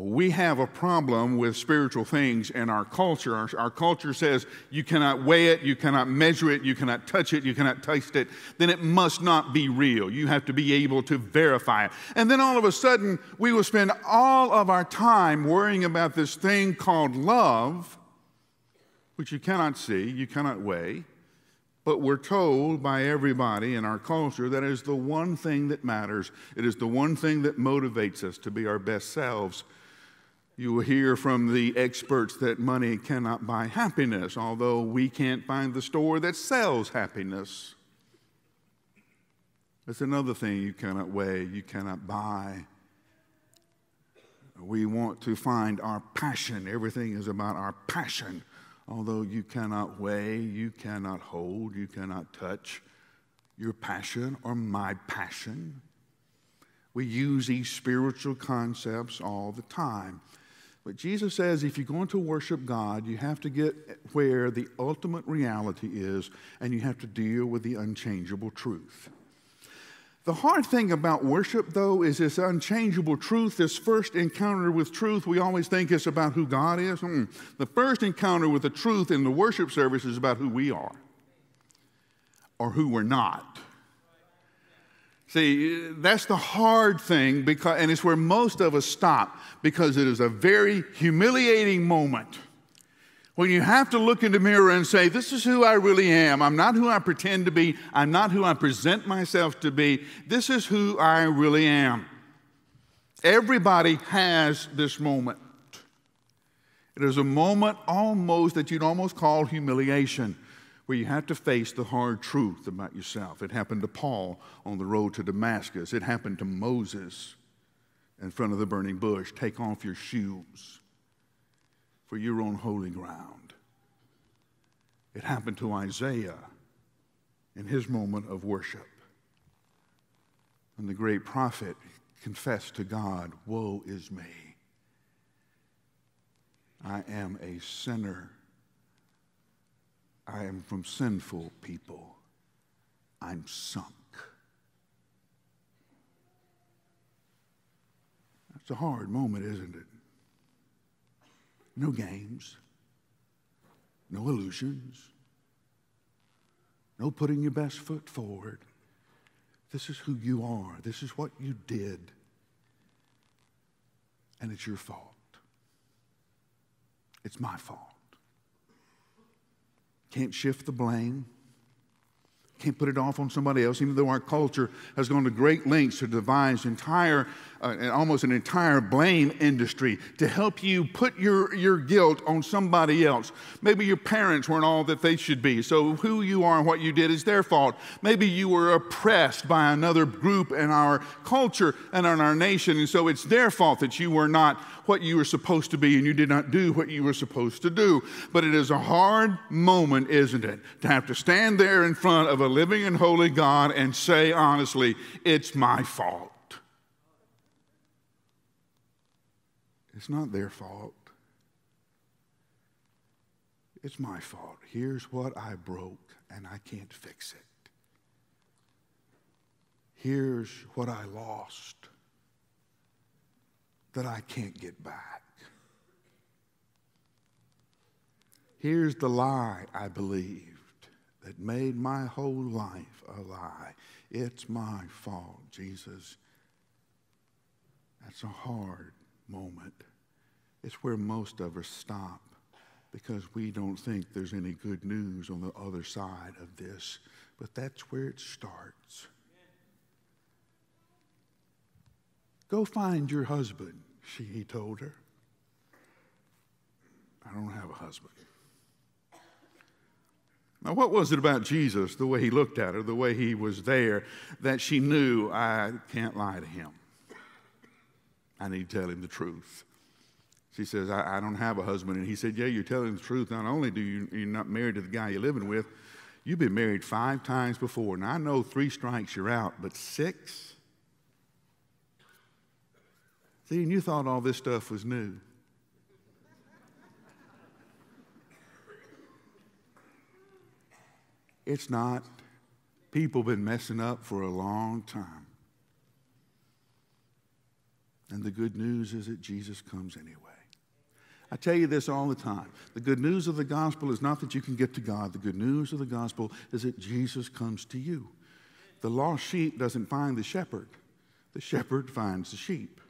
We have a problem with spiritual things in our culture. Our culture says you cannot weigh it, you cannot measure it, you cannot touch it, you cannot taste it. Then it must not be real. You have to be able to verify it. And then all of a sudden, we will spend all of our time worrying about this thing called love, which you cannot see, you cannot weigh. But we're told by everybody in our culture that it is the one thing that matters. It is the one thing that motivates us to be our best selves. You will hear from the experts that money cannot buy happiness, although we can't find the store that sells happiness. That's another thing you cannot weigh, you cannot buy. We want to find our passion. Everything is about our passion. Although you cannot weigh, you cannot hold, you cannot touch your passion or my passion. We use these spiritual concepts all the time. But Jesus says if you're going to worship God, you have to get where the ultimate reality is, and you have to deal with the unchangeable truth. The hard thing about worship, though, is this unchangeable truth, this first encounter with truth. We always think it's about who God is. The first encounter with the truth in the worship service is about who we are or who we're not. See, that's the hard thing, and it's where most of us stop, because it is a very humiliating moment when you have to look in the mirror and say, this is who I really am. I'm not who I pretend to be. I'm not who I present myself to be. This is who I really am. Everybody has this moment. It is a moment almost that you'd almost call humiliation, where you have to face the hard truth about yourself. It happened to Paul on the road to Damascus. It happened to Moses in front of the burning bush. Take off your shoes, for you're on holy ground. It happened to Isaiah in his moment of worship, when the great prophet confessed to God, woe is me. I am a sinner. I am from sinful people. I'm sunk. That's a hard moment, isn't it? No games, no illusions, no putting your best foot forward. This is who you are. This is what you did. And it's your fault. It's my fault. Can't shift the blame. Can't put it off on somebody else, even though our culture has gone to great lengths to devise almost an entire blame industry to help you put your guilt on somebody else. Maybe your parents weren't all that they should be, so who you are and what you did is their fault. Maybe you were oppressed by another group in our culture and in our nation, and so it's their fault that you were not what you were supposed to be and you did not do what you were supposed to do. But it is a hard moment, isn't it, to have to stand there in front of a living and holy God and say honestly, it's my fault. It's not their fault. It's my fault. Here's what I broke and I can't fix it. Here's what I lost that I can't get back. Here's the lie I believed that made my whole life a lie. It's my fault, Jesus. That's a hard moment. It's where most of us stop, because we don't think there's any good news on the other side of this. But that's where it starts. Go find your husband, he told her. I don't have a husband. Now, what was it about Jesus, the way he looked at her, the way he was there, that she knew, I can't lie to him? I need to tell him the truth. She says, I don't have a husband. And he said, yeah, you're telling the truth. Not only you're not married to the guy you're living with, you've been married 5 times before. Now, I know 3 strikes you're out, but 6? See, and you thought all this stuff was new. It's not. People have been messing up for a long time. And the good news is that Jesus comes anyway. I tell you this all the time. The good news of the gospel is not that you can get to God. The good news of the gospel is that Jesus comes to you. The lost sheep doesn't find the shepherd. The shepherd finds the sheep.